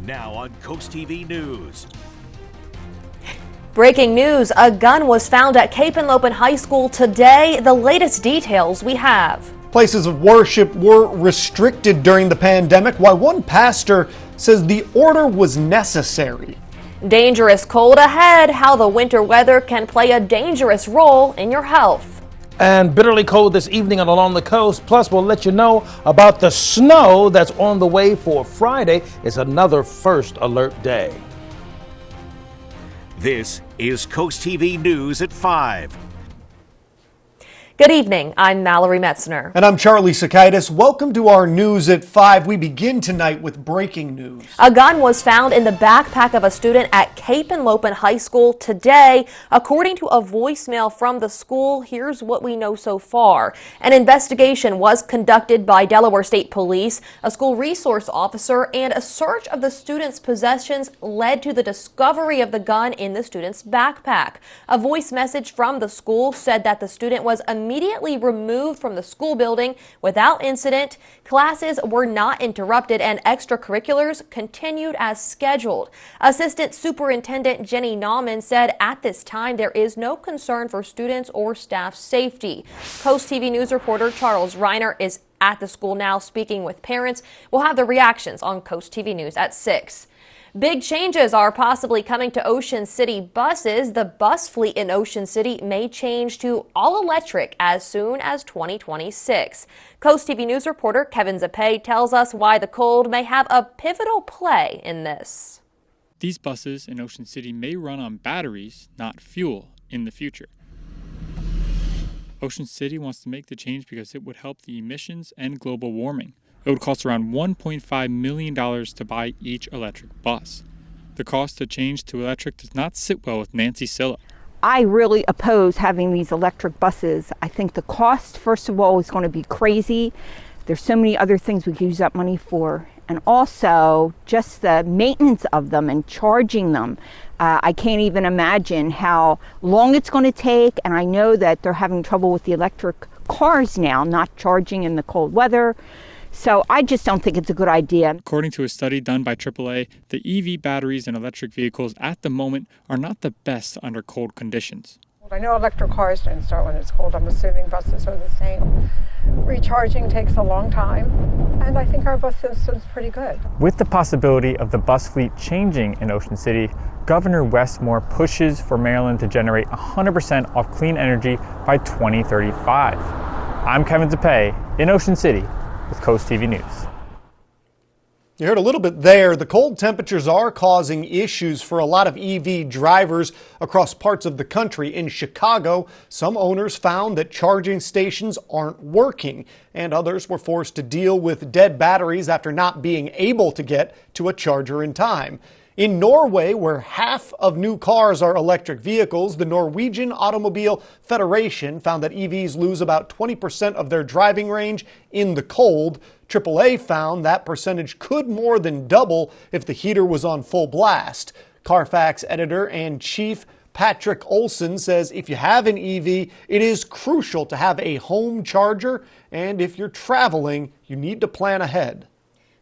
Now on CoastTV News. Breaking news, a gun was found at Cape and Lopin High School today. The latest details we have. Places of worship were restricted during the pandemic, while one pastor says the order was necessary. Dangerous cold ahead, how the winter weather can play a dangerous role in your health. And bitterly cold this evening along the coast. Plus, we'll let you know about the snow that's on the way for Friday. It's another first alert day. This is CoastTV News at 5. Good evening, I'm Mallory Metzner. And I'm Charlie Sakaitis. Welcome to our News at 5. We begin tonight with breaking news. A gun was found in the backpack of a student at Cape and Lopin High School today. According to a voicemail from the school, here's what we know so far. An investigation was conducted by Delaware State Police. A school resource officer and a search of the student's possessions led to the discovery of the gun in the student's backpack. A voice message from the school said that the student was immediately removed from the school building without incident. Classes were not interrupted and extracurriculars continued as scheduled. Assistant Superintendent Jenny Nauman said at this time there is no concern for students or staff safety. Coast TV News reporter Charles Reiner is at the school now speaking with parents. We'll have the reactions on Coast TV News at 6. Big changes are possibly coming to Ocean City buses. The bus fleet in Ocean City may change to all electric as soon as 2026. Coast TV News reporter Kevin Zappe tells us why the cold may have a pivotal play in this. These buses in Ocean City may run on batteries, not fuel, in the future. Ocean City wants to make the change because it would help the emissions and global warming. It would cost around $1.5 million to buy each electric bus. The cost to change to electric does not sit well with Nancy Silla. I really oppose having these electric buses. I think the cost, first of all, is going to be crazy. There's so many other things we could use that money for. And also just the maintenance of them and charging them. I can't even imagine how long it's going to take. And I know that they're having trouble with the electric cars now, not charging in the cold weather. So I just don't think it's a good idea. According to a study done by AAA, the EV batteries in electric vehicles at the moment are not the best under cold conditions. I know electric cars don't start when it's cold. I'm assuming buses are the same. Recharging takes a long time, and I think our bus system's pretty good. With the possibility of the bus fleet changing in Ocean City, Governor Westmore pushes for Maryland to generate 100% off clean energy by 2035. I'm Kevin Zappe in Ocean City with Coast TV News. You heard a little bit there. The cold temperatures are causing issues for a lot of EV drivers across parts of the country. In Chicago, some owners found that charging stations aren't working, and others were forced to deal with dead batteries after not being able to get to a charger in time. In Norway, where half of new cars are electric vehicles, the Norwegian Automobile Federation found that EVs lose about 20% of their driving range in the cold. AAA found that percentage could more than double if the heater was on full blast. Carfax editor and chief Patrick Olson says if you have an EV, it is crucial to have a home charger, and if you're traveling, you need to plan ahead.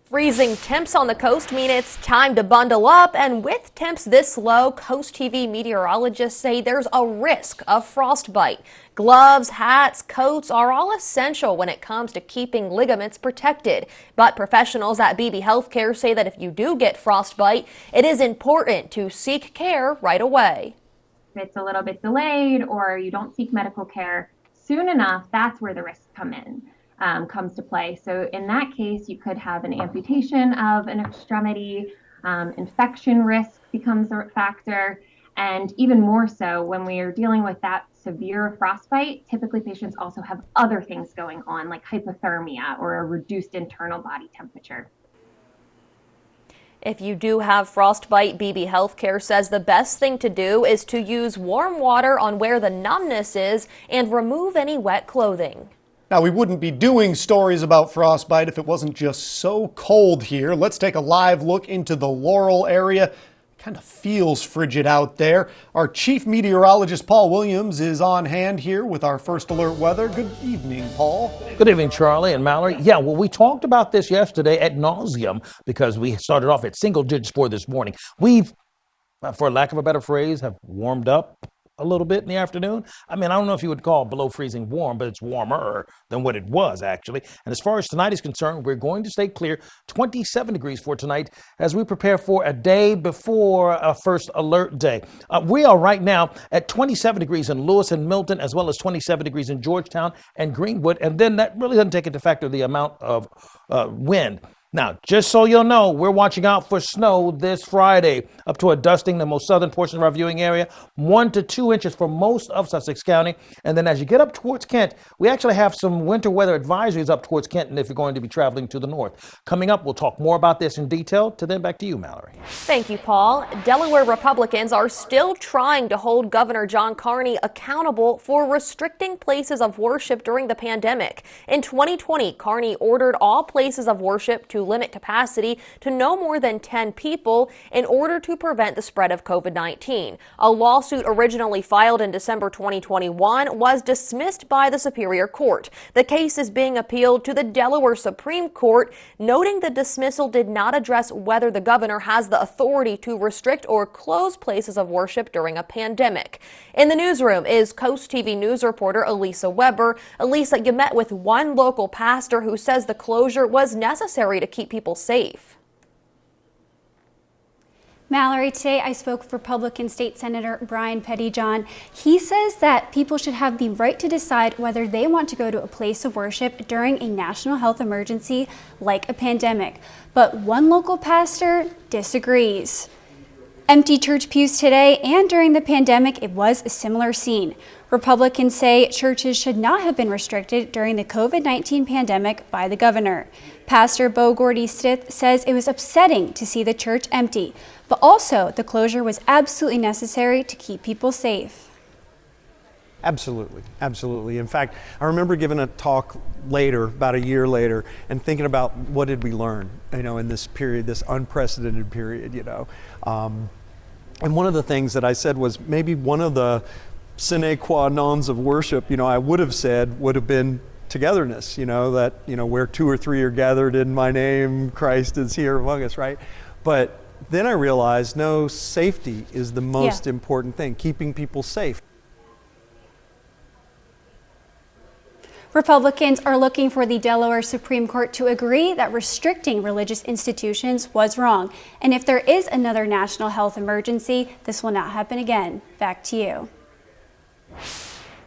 Freezing temps on the coast mean it's time to bundle up, and with temps this low, Coast TV meteorologists say there's a risk of frostbite. Gloves, hats, coats are all essential when it comes to keeping ligaments protected. But professionals at BB Healthcare say that if you do get frostbite, it is important to seek care right away. If it's a little bit delayed or you don't seek medical care soon enough, that's where the risks comes to play. So in that case, you could have an amputation of an extremity, infection risk becomes a factor, and even more so when we are dealing with that severe frostbite, typically patients also have other things going on like hypothermia or a reduced internal body temperature. If you do have frostbite, BB Healthcare says the best thing to do is to use warm water on where the numbness is and remove any wet clothing. Now, we wouldn't be doing stories about frostbite if it wasn't just so cold here. Let's take a live look into the Laurel area. kind of feels frigid out there. Our chief meteorologist, Paul Williams, is on hand here with our first alert weather. Good evening, Paul. Good evening, Charlie and Mallory. Yeah, well, we talked about this yesterday ad nauseum because we started off at single digits for this morning. We've, for lack of a better phrase, have warmed up a little bit in the afternoon. I mean, I don't know if you would call below freezing warm, but it's warmer than what it was, actually. And as far as tonight is concerned, we're going to stay clear. 27 degrees for tonight as we prepare for a day before a first alert day. We are right now at 27 degrees in Lewis and Milton, as well as 27 degrees in Georgetown and Greenwood. And then that really doesn't take into factor the amount of wind. Now, just so you'll know, we're watching out for snow this Friday, up to a dusting the most southern portion of our viewing area, 1 to 2 inches for most of Sussex County. And then as you get up towards Kent, we actually have some winter weather advisories up towards Kent, and if you're going to be traveling to the north. Coming up, we'll talk more about this in detail. To then back to you, Mallory. Thank you, Paul. Delaware Republicans are still trying to hold Governor John Carney accountable for restricting places of worship during the pandemic. In 2020, Carney ordered all places of worship to limit capacity to no more than 10 people in order to prevent the spread of COVID-19. A lawsuit originally filed in December 2021 was dismissed by the Superior Court. The case is being appealed to the Delaware Supreme Court, noting the dismissal did not address whether the governor has the authority to restrict or close places of worship during a pandemic. In the newsroom is CoastTV News reporter Elisa Weber. Elisa, you met with one local pastor who says the closure was necessary to keep people safe. Mallory, today I spoke with Republican State Senator Brian Pettyjohn. He says that people should have the right to decide whether they want to go to a place of worship during a national health emergency like a pandemic. But one local pastor disagrees. Empty church pews today and during the pandemic, it was a similar scene. Republicans say churches should not have been restricted during the COVID-19 pandemic by the governor. Pastor Bo Gordy-Stith says it was upsetting to see the church empty, but also the closure was absolutely necessary to keep people safe. Absolutely, absolutely. In fact, I remember giving a talk later, about a year later, and thinking about what did we learn, in this period, this unprecedented period, And one of the things that I said was maybe one of the sine qua nons of worship, I would have said would have been togetherness, that, where 2 or 3 are gathered in my name, Christ is here among us, right? But then I realized, no, safety is the most important thing, keeping people safe. Republicans are looking for the Delaware Supreme Court to agree that restricting religious institutions was wrong. And if there is another national health emergency, this will not happen again. Back to you.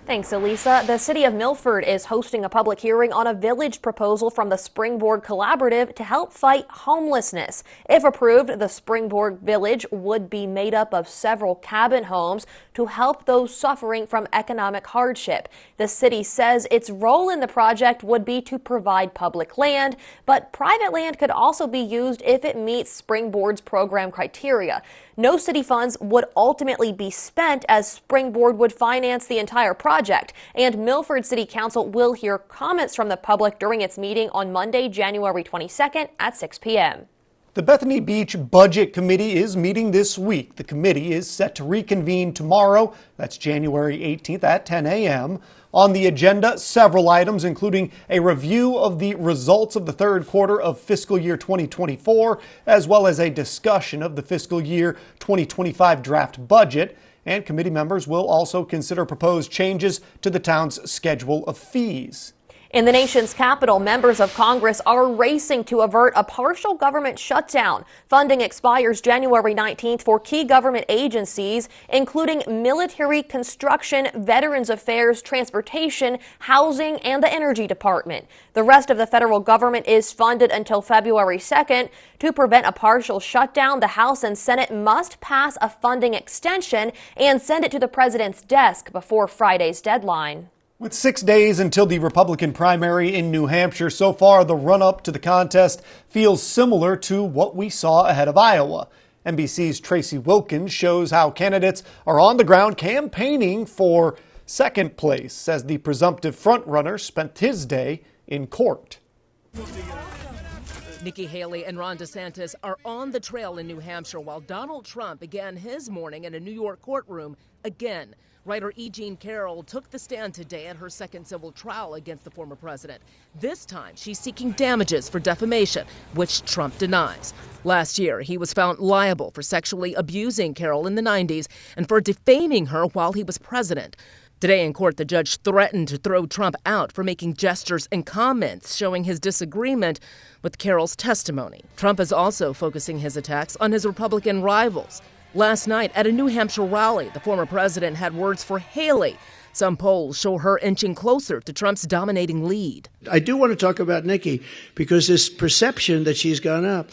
Thanks, Elisa. The city of Milford is hosting a public hearing on a village proposal from the Springboard Collaborative to help fight homelessness. If approved, the Springboard Village would be made up of several cabin homes to help those suffering from economic hardship. The city says its role in the project would be to provide public land, but private land could also be used if it meets Springboard's program criteria. No city funds would ultimately be spent, as Springboard would finance the entire project, and Milford City Council will hear comments from the public during its meeting on Monday, January 22nd at 6 p.m. The Bethany Beach Budget Committee is meeting this week. The committee is set to reconvene tomorrow. That's January 18th at 10 a.m. On the agenda, several items, including a review of the results of the third quarter of fiscal year 2024, as well as a discussion of the fiscal year 2025 draft budget. And committee members will also consider proposed changes to the town's schedule of fees. In the nation's capital, members of Congress are racing to avert a partial government shutdown. Funding expires January 19th for key government agencies, including military, construction, Veterans Affairs, transportation, housing, and the Energy Department. The rest of the federal government is funded until February 2nd. To prevent a partial shutdown, the House and Senate must pass a funding extension and send it to the president's desk before Friday's deadline. With 6 days until the Republican primary in New Hampshire, so far the run-up to the contest feels similar to what we saw ahead of Iowa. NBC's Tracy Wilkins shows how candidates are on the ground campaigning for second place as the presumptive frontrunner spent his day in court. Nikki Haley and Ron DeSantis are on the trail in New Hampshire while Donald Trump began his morning in a New York courtroom again. Writer E. Jean Carroll took the stand today at her second civil trial against the former president. This time, she's seeking damages for defamation, which Trump denies. Last year, he was found liable for sexually abusing Carroll in the 90s and for defaming her while he was president. Today in court, the judge threatened to throw Trump out for making gestures and comments showing his disagreement with Carroll's testimony. Trump is also focusing his attacks on his Republican rivals. Last night at a New Hampshire rally, the former president had words for Haley. Some polls show her inching closer to Trump's dominating lead. I do want to talk about Nikki because this perception that she's gone up.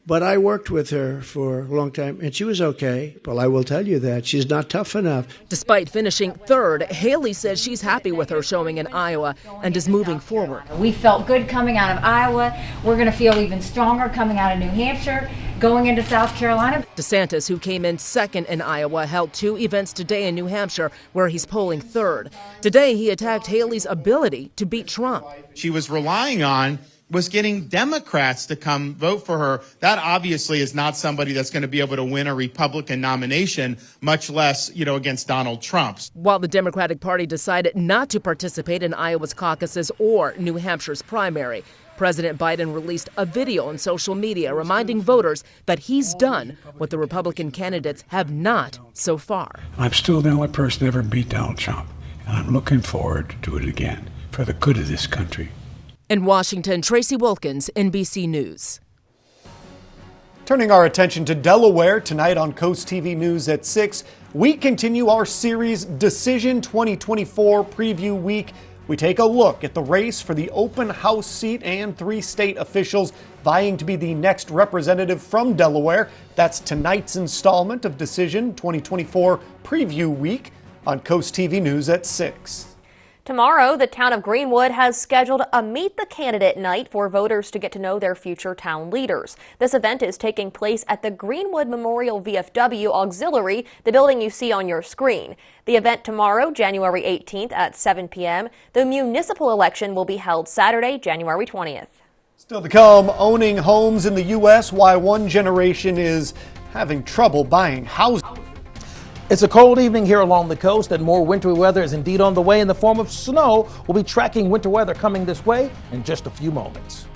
But I worked with her for a long time, and she was okay. Well, I will tell you that. She's not tough enough. Despite finishing third, Haley says she's happy with her showing in Iowa and is moving forward. We felt good coming out of Iowa. We're going to feel even stronger coming out of New Hampshire, going into South Carolina. DeSantis, who came in second in Iowa, held two events today in New Hampshire where he's polling third. Today, he attacked Haley's ability to beat Trump. She was relying on was getting Democrats to come vote for her. That obviously is not somebody that's going to be able to win a Republican nomination, much less, against Donald Trump. While the Democratic Party decided not to participate in Iowa's caucuses or New Hampshire's primary, President Biden released a video on social media reminding voters that he's done what the Republican candidates have not so far. I'm still the only person to ever beat Donald Trump, and I'm looking forward to do it again for the good of this country. In Washington, Tracy Wilkins, NBC News. Turning our attention to Delaware tonight on Coast TV News at 6, we continue our series Decision 2024 Preview Week. We take a look at the race for the open House seat and 3 state officials vying to be the next representative from Delaware. That's tonight's installment of Decision 2024 Preview Week on Coast TV News at 6. Tomorrow, the town of Greenwood has scheduled a Meet the Candidate night for voters to get to know their future town leaders. This event is taking place at the Greenwood Memorial VFW Auxiliary, the building you see on your screen. The event tomorrow, January 18th at 7 p.m. The municipal election will be held Saturday, January 20th. Still to come, owning homes in the U.S., why one generation is having trouble buying houses. It's a cold evening here along the coast, and more wintry weather is indeed on the way in the form of snow. We'll be tracking winter weather coming this way in just a few moments.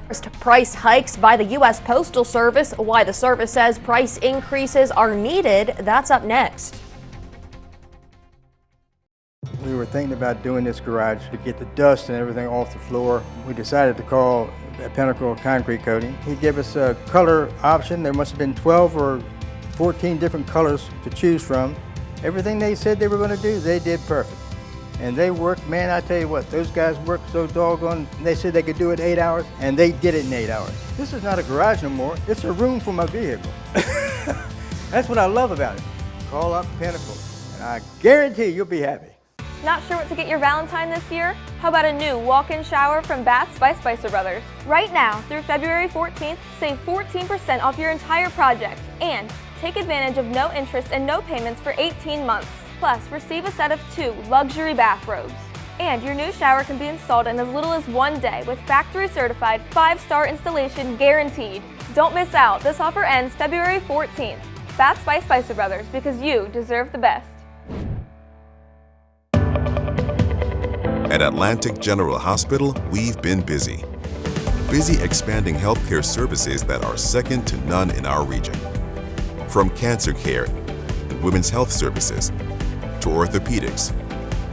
First, price hikes by the U.S. Postal Service. Why the service says price increases are needed. That's up next. We were thinking about doing this garage to get the dust and everything off the floor. We decided to call Pinnacle Concrete Coating. He gave us a color option. There must have been 12 or 14 different colors to choose from. Everything they said they were going to do, they did perfect. And they worked, man, I tell you what, those guys worked so doggone, they said they could do it in 8 hours, and they did it in 8 hours. This is not a garage no more, it's a room for my vehicle. That's what I love about it. Call up Pinnacle, and I guarantee you'll be happy. Not sure what to get your Valentine this year? How about a new walk-in shower from Baths by Spicer Brothers? Right now, through February 14th, save 14% off your entire project and take advantage of no interest and no payments for 18 months. Plus, receive a set of 2 luxury bathrobes. And your new shower can be installed in as little as 1 day with factory-certified 5-star installation guaranteed. Don't miss out. This offer ends February 14th. Baths by Spicer Brothers, because you deserve the best. At Atlantic General Hospital, we've been busy. Busy expanding healthcare services that are second to none in our region. From cancer care, women's health services, to orthopedics,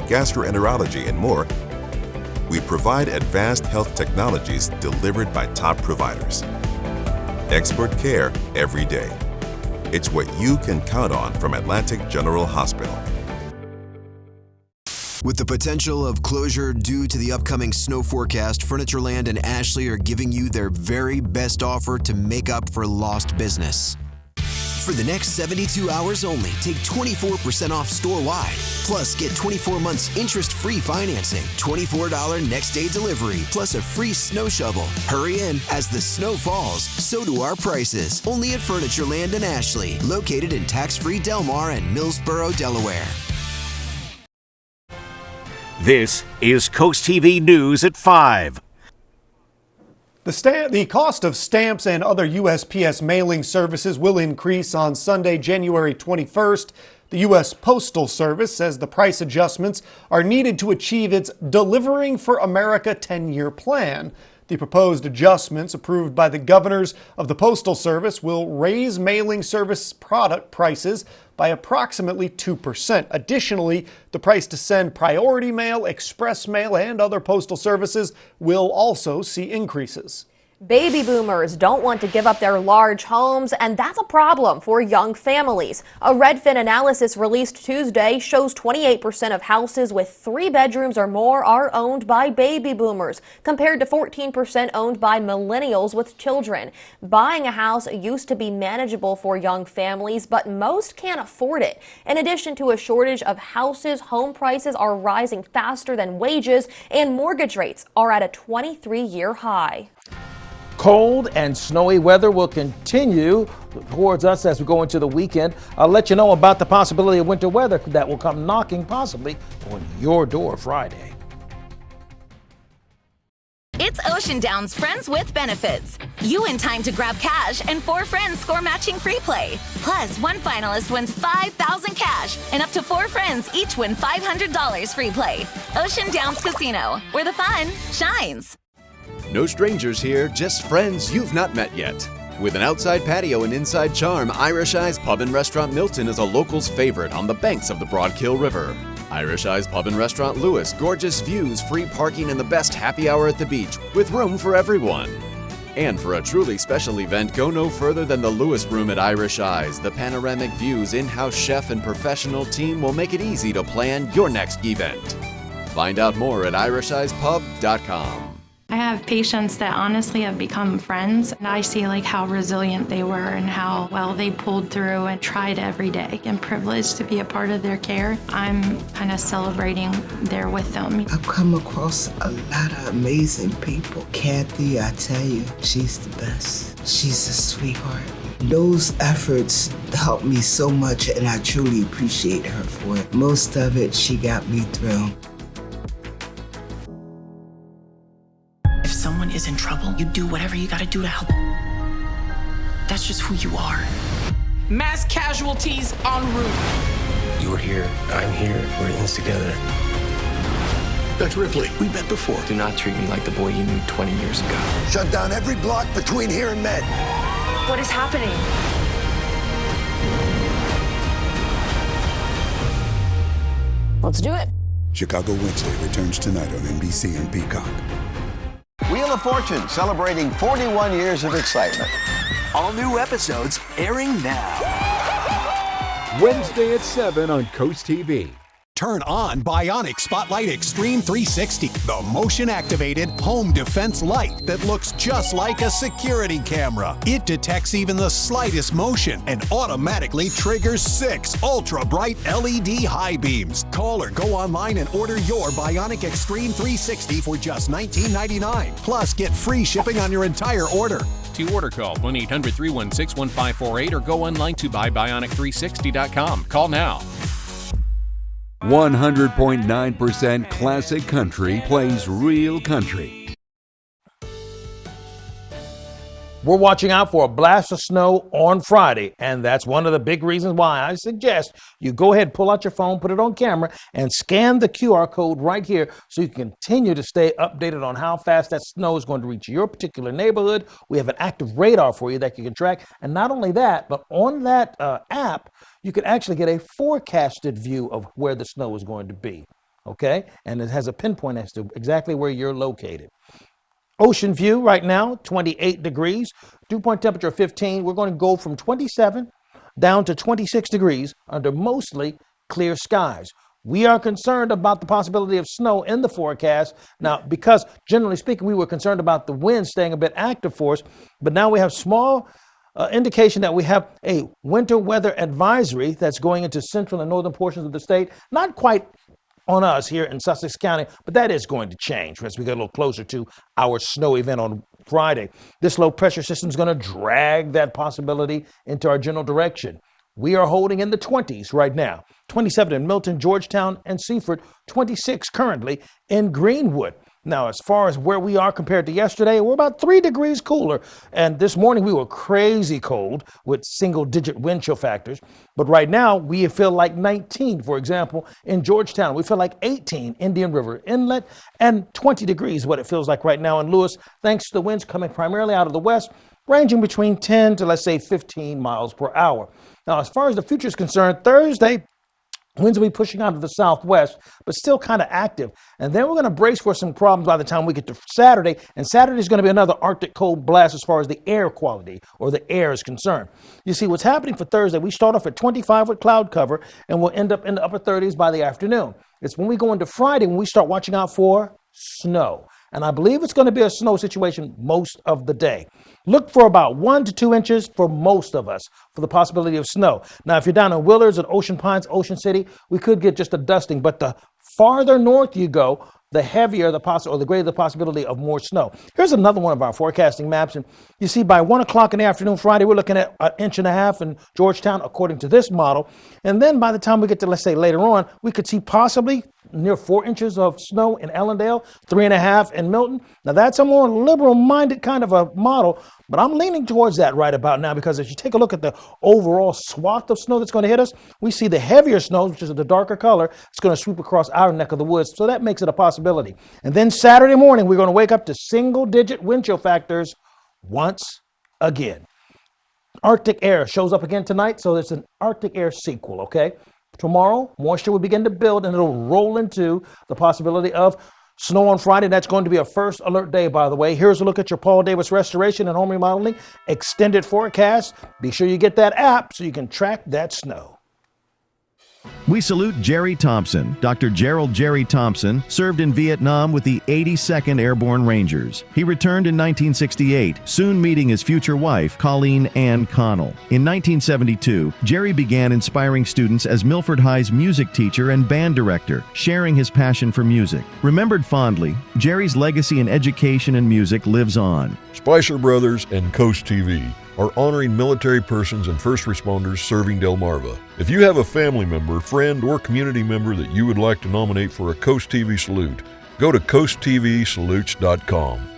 gastroenterology, and more, we provide advanced health technologies delivered by top providers. Expert care every day. It's what you can count on from Atlantic General Hospital. With the potential of closure due to the upcoming snow forecast, Furnitureland and Ashley are giving you their very best offer to make up for lost business. For the next 72 hours only, take 24% off store-wide. Plus, get 24 months interest-free financing, $24 next-day delivery, plus a free snow shovel. Hurry in. As the snow falls, so do our prices. Only at Furnitureland and Ashley, located in tax-free Delmar and Millsboro, Delaware. This is Coast TV News at 5. The cost of stamps and other USPS mailing services will increase on Sunday, January 21st. The U.S. Postal Service says the price adjustments are needed to achieve its Delivering for America 10-year plan. The proposed adjustments, approved by the governors of the Postal Service, will raise mailing service product prices by approximately 2%. Additionally, the price to send priority mail, express mail, and other postal services will also see increases. Baby boomers don't want to give up their large homes, and that's a problem for young families. A Redfin analysis released Tuesday shows 28% of houses with 3 bedrooms or more are owned by baby boomers, compared to 14% owned by millennials with children. Buying a house used to be manageable for young families, but most can't afford it. In addition to a shortage of houses, home prices are rising faster than wages, and mortgage rates are at a 23-year high. Cold and snowy weather will continue towards us as we go into the weekend. I'll let you know about the possibility of winter weather that will come knocking possibly on your door Friday. It's Ocean Down's Friends with Benefits. You in time to grab cash and 4 friends score matching free play. Plus, one finalist wins $5,000 cash and up to 4 friends each win $500 free play. Ocean Downs Casino, where the fun shines. No strangers here, just friends you've not met yet. With an outside patio and inside charm, Irish Eyes Pub and Restaurant Milton is a local's favorite on the banks of the Broadkill River. Irish Eyes Pub and Restaurant Lewis, gorgeous views, free parking, and the best happy hour at the beach, with room for everyone. And for a truly special event, go no further than the Lewis Room at Irish Eyes. The panoramic views, in-house chef, and professional team will make it easy to plan your next event. Find out more at irisheyespub.com. I have patients that honestly have become friends, and I see like how resilient they were and how well they pulled through and tried every day. I'm privileged to be a part of their care. I'm kind of celebrating there with them. I've come across a lot of amazing people. Kathy, I tell you, she's the best. She's a sweetheart. Those efforts helped me so much, and I truly appreciate her for it. Most of it, she got me through. If someone is in trouble, you do whatever you gotta do to help. That's just who you are. Mass casualties en route. You were here, I'm here, we're in this together. That's Ripley. We met before. Do not treat me like the boy you knew 20 years ago. Shut down every block between here and Med. What is happening? Let's do it. Chicago Wednesday returns tonight on NBC and Peacock. Wheel of Fortune, celebrating 41 years of excitement. All new episodes airing now. Wednesday at 7 on CoastTV. Turn on Bionic Spotlight Extreme 360, the motion-activated home defense light that looks just like a security camera. It detects even the slightest motion and automatically triggers 6 ultra-bright LED high beams. Call or go online and order your Bionic Extreme 360 for just $19.99. Plus, get free shipping on your entire order. To order, call 1-800-316-1548 or go online to buybionic360.com. Call now. 100.9% classic country plays real country. We're watching out for a blast of snow on Friday, and that's one of the big reasons why I suggest you go ahead, pull out your phone, put it on camera, and scan the QR code right here so you can continue to stay updated on how fast that snow is going to reach your particular neighborhood. We have an active radar for you that you can track, and not only that, but on that app, you can actually get a forecasted view of where the snow is going to be, okay? And it has a pinpoint as to exactly where you're located. Ocean view right now, 28 degrees, dew point temperature 15. We're going to go from 27 down to 26 degrees under mostly clear skies. We are concerned about the possibility of snow in the forecast. Now, because generally speaking, we were concerned about the wind staying a bit active for us, but now we have small indication that we have a winter weather advisory that's going into central and northern portions of the state. Not quite on us here in Sussex County, but that is going to change as we get a little closer to our snow event on Friday. This low pressure system is going to drag that possibility into our general direction. We are holding in the 20s right now. 27 in Milton, Georgetown, and Seaford, 26 currently in Greenwood. Now, as far as where we are compared to yesterday, we're about 3 degrees cooler. And this morning we were crazy cold with single-digit wind chill factors. But right now we feel like 19, for example, in Georgetown. We feel like 18 Indian River Inlet, and 20 degrees what it feels like right now in Lewis, thanks to the winds coming primarily out of the west, ranging between 10 to, let's say, 15 miles per hour. Now, as far as the future is concerned, Thursday, winds will be pushing out of the southwest, but still kind of active. And then we're going to brace for some problems by the time we get to Saturday. And Saturday is going to be another Arctic cold blast as far as the air quality or the air is concerned. You see, what's happening for Thursday, we start off at 25 with cloud cover, and we'll end up in the upper 30s by the afternoon. It's when we go into Friday when we start watching out for snow. And I believe it's going to be a snow situation most of the day. Look for about 1 to 2 inches for most of us for the possibility of snow. Now, if you're down in Willards at Ocean Pines, Ocean City, we could get just a dusting. But the farther north you go, the heavier the greater the possibility of more snow. Here's another one of our forecasting maps. And you see, by 1 o'clock in the afternoon Friday, we're looking at 1.5 inches in Georgetown, according to this model. And then by the time we get to, let's say, later on, we could see possibly near 4 inches of snow in Ellendale, 3.5 in Milton. Now, that's a more liberal-minded kind of a model, but I'm leaning towards that right about now, because if you take a look at the overall swath of snow that's going to hit us, we see the heavier snow, which is the darker color, it's going to sweep across our neck of the woods, so that makes it a possibility. And then Saturday morning, we're going to wake up to single-digit wind chill factors once again. Arctic air shows up again tonight, so it's an Arctic air sequel, okay? Tomorrow, moisture will begin to build, and it'll roll into the possibility of snow on Friday. That's going to be a first alert day, by the way. Here's a look at your Paul Davis Restoration and Home Remodeling extended forecast. Be sure you get that app so you can track that snow. We salute Jerry Thompson. Dr. Gerald Jerry Thompson served in Vietnam with the 82nd Airborne Rangers. He returned in 1968, soon meeting his future wife, Colleen Ann Connell. In 1972, Jerry began inspiring students as Milford High's music teacher and band director, sharing his passion for music. Remembered fondly, Jerry's legacy in education and music lives on. Spicer Brothers and Coast TV are honoring military persons and first responders serving Delmarva. If you have a family member, friend, or community member that you would like to nominate for a Coast TV salute, go to coasttvsalutes.com.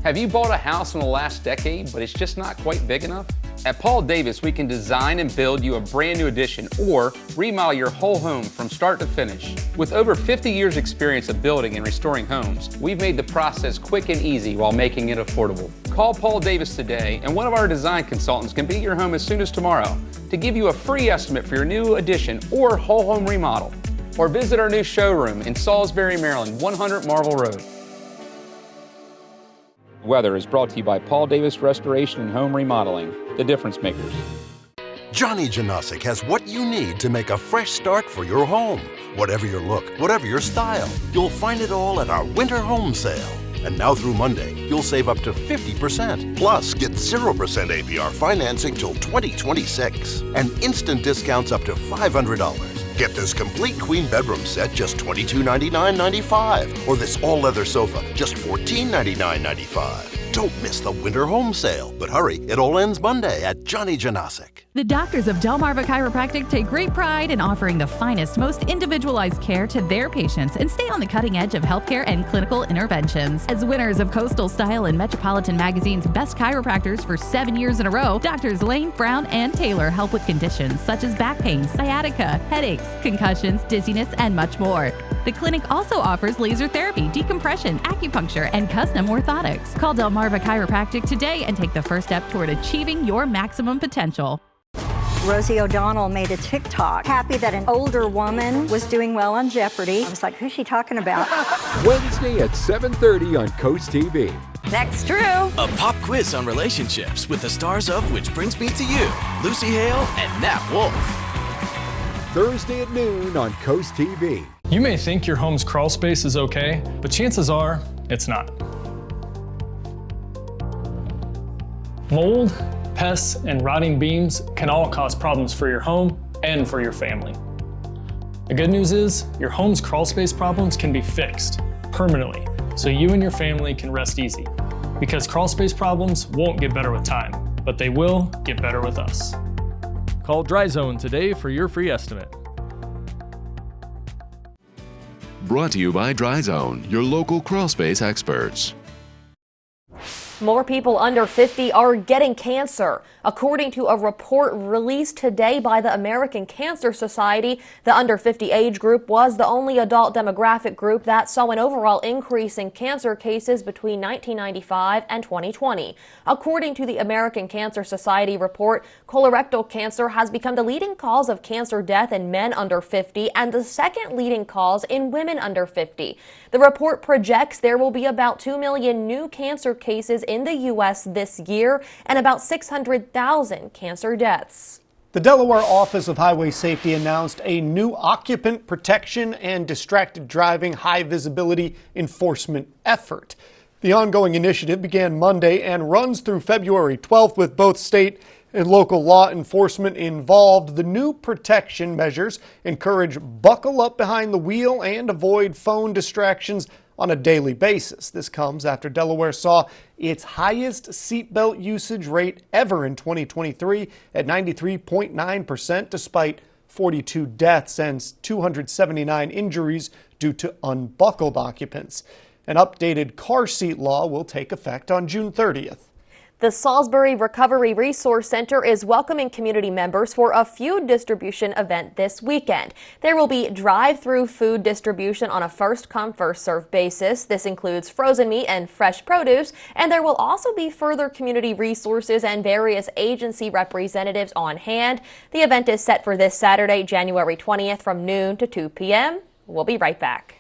Have you bought a house in the last decade, but it's just not quite big enough? At Paul Davis, we can design and build you a brand new addition or remodel your whole home from start to finish. With over 50 years experience of building and restoring homes, we've made the process quick and easy while making it affordable. Call Paul Davis today, and one of our design consultants can be at your home as soon as tomorrow to give you a free estimate for your new addition or whole home remodel. Or visit our new showroom in Salisbury, Maryland, 100 Marvel Road. Weather is brought to you by Paul Davis Restoration and Home Remodeling, the difference makers. Johnny Janosic has what you need to make a fresh start for your home. Whatever your look, whatever your style, you'll find it all at our winter home sale. And now through Monday, you'll save up to 50%. Plus, get 0% APR financing till 2026. And instant discounts up to $500. Get this complete queen bedroom set, just $2299.95. Or this all-leather sofa, just $1499.95. Don't miss the winter home sale. But hurry, it all ends Monday at Johnny Janosic. The doctors of Delmarva Chiropractic take great pride in offering the finest, most individualized care to their patients and stay on the cutting edge of healthcare and clinical interventions. As winners of Coastal Style and Metropolitan Magazine's Best Chiropractors for 7 years in a row, Doctors Lane, Brown, and Taylor help with conditions such as back pain, sciatica, headaches, concussions, dizziness, and much more. The clinic also offers laser therapy, decompression, acupuncture, and custom orthotics. Call Delmarva Chiropractic today and take the first step toward achieving your maximum potential. Rosie O'Donnell made a TikTok, happy that an older woman was doing well on Jeopardy. I was like, who's she talking about? Wednesday at 7:30 on Coast TV. Next true. A pop quiz on relationships with the stars of Which Brings Me to You, Lucy Hale and Nat Wolf. Thursday at noon on Coast TV. You may think your home's crawl space is okay, but chances are it's not. Mold, pests, and rotting beams can all cause problems for your home and for your family. The good news is your home's crawl space problems can be fixed permanently, so you and your family can rest easy. Because crawl space problems won't get better with time, but they will get better with us. Call Dry Zone today for your free estimate. Brought to you by Dry Zone, your local crawl space experts. More people under 50 are getting cancer. According to a report released today by the American Cancer Society, the under 50 age group was the only adult demographic group that saw an overall increase in cancer cases between 1995 and 2020. According to the American Cancer Society report, colorectal cancer has become the leading cause of cancer death in men under 50 and the second leading cause in women under 50. The report projects there will be about 2 million new cancer cases in the U.S. this year and about 600,000 cancer deaths. The Delaware Office of Highway Safety announced a new occupant protection and distracted driving high visibility enforcement effort. The ongoing initiative began Monday and runs through February 12th with both state and local law enforcement involved. The new protection measures encourage buckle up behind the wheel and avoid phone distractions on a daily basis. This comes after Delaware saw its highest seatbelt usage rate ever in 2023 at 93.9%, despite 42 deaths and 279 injuries due to unbuckled occupants. An updated car seat law will take effect on June 30th. The Salisbury Recovery Resource Center is welcoming community members for a food distribution event this weekend. There will be drive-through food distribution on a first-come, first-served basis. This includes frozen meat and fresh produce, and there will also be further community resources and various agency representatives on hand. The event is set for this Saturday, January 20th from noon to 2 p.m. We'll be right back.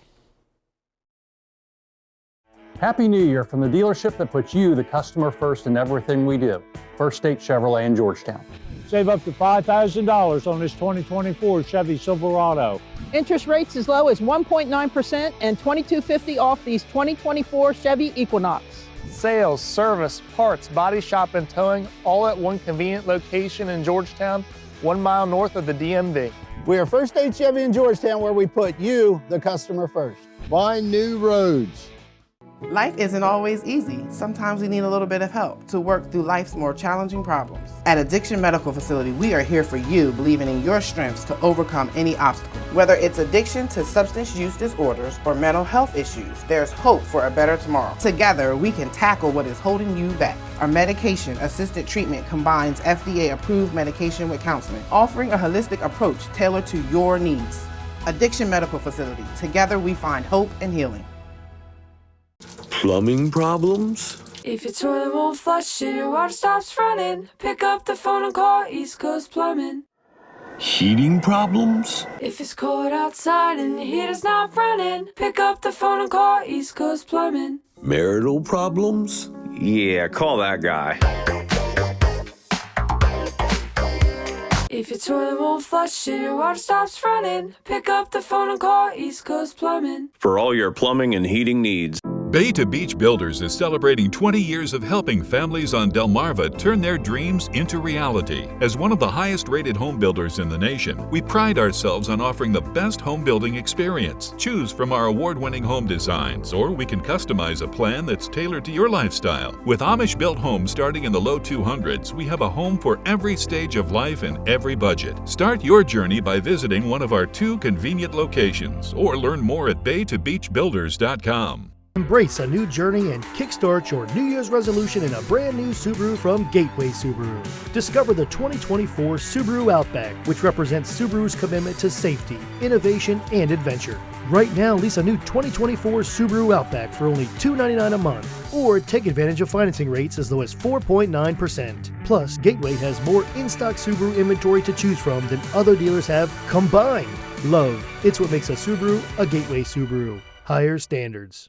Happy New Year from the dealership that puts you, the customer, first in everything we do. First State Chevrolet in Georgetown. Save up to $5,000 on this 2024 Chevy Silverado. Interest rates as low as 1.9% and $2,250 off these 2024 Chevy Equinox. Sales, service, parts, body shop, and towing, all at one convenient location in Georgetown, 1 mile north of the DMV. We are First State Chevy in Georgetown, where we put you, the customer, first. Find new roads. Life isn't always easy. Sometimes we need a little bit of help to work through life's more challenging problems. At Addiction Medical Facility, we are here for you, believing in your strengths to overcome any obstacle. Whether it's addiction to substance use disorders or mental health issues, there's hope for a better tomorrow. Together, we can tackle what is holding you back. Our medication-assisted treatment combines FDA-approved medication with counseling, offering a holistic approach tailored to your needs. Addiction Medical Facility. Together, we find hope and healing. Plumbing problems? If your toilet won't flush and your water stops running, pick up the phone and call East Coast Plumbing. Heating problems? If it's cold outside and the heater's not running, pick up the phone and call East Coast Plumbing. Marital problems? Yeah, call that guy. If your toilet won't flush and your water stops running, pick up the phone and call East Coast Plumbing. For all your plumbing and heating needs. Bay to Beach Builders is celebrating 20 years of helping families on Delmarva turn their dreams into reality. As one of the highest-rated home builders in the nation, we pride ourselves on offering the best home building experience. Choose from our award-winning home designs, or we can customize a plan that's tailored to your lifestyle. With Amish-built homes starting in the low 200s, we have a home for every stage of life and every budget. Start your journey by visiting one of our 2 convenient locations, or learn more at baytobeachbuilders.com. Embrace a new journey and kickstart your New Year's resolution in a brand new Subaru from Gateway Subaru. Discover the 2024 Subaru Outback, which represents Subaru's commitment to safety, innovation, and adventure. Right now, lease a new 2024 Subaru Outback for only $299 a month, or take advantage of financing rates as low as 4.9%. Plus, Gateway has more in-stock Subaru inventory to choose from than other dealers have combined. Love, it's what makes a Subaru a Gateway Subaru. Higher standards.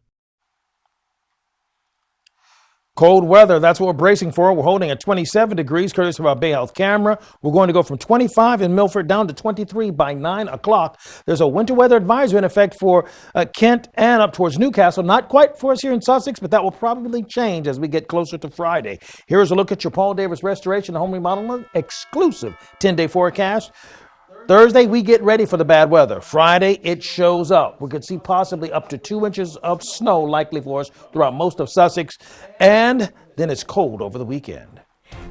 Cold weather, that's what we're bracing for. We're holding at 27 degrees, courtesy of our Bay Health camera. We're going to go from 25 in Milford down to 23 by 9 o'clock. There's a winter weather advisory in effect for Kent and up towards Newcastle. Not quite for us here in Sussex, but that will probably change as we get closer to Friday. Here's a look at your Paul Davis Restoration and Home Remodeling exclusive 10-day forecast. Thursday, we get ready for the bad weather. Friday, it shows up. We could see possibly up to 2 inches of snow likely for us throughout most of Sussex. And then it's cold over the weekend.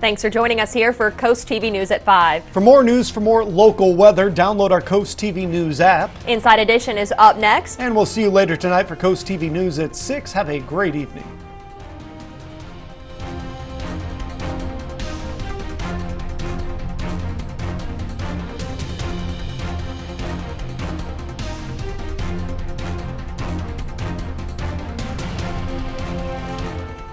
Thanks for joining us here for Coast TV News at 5. For more news, for more local weather, download our Coast TV News app. Inside Edition is up next. And we'll see you later tonight for Coast TV News at 6. Have a great evening.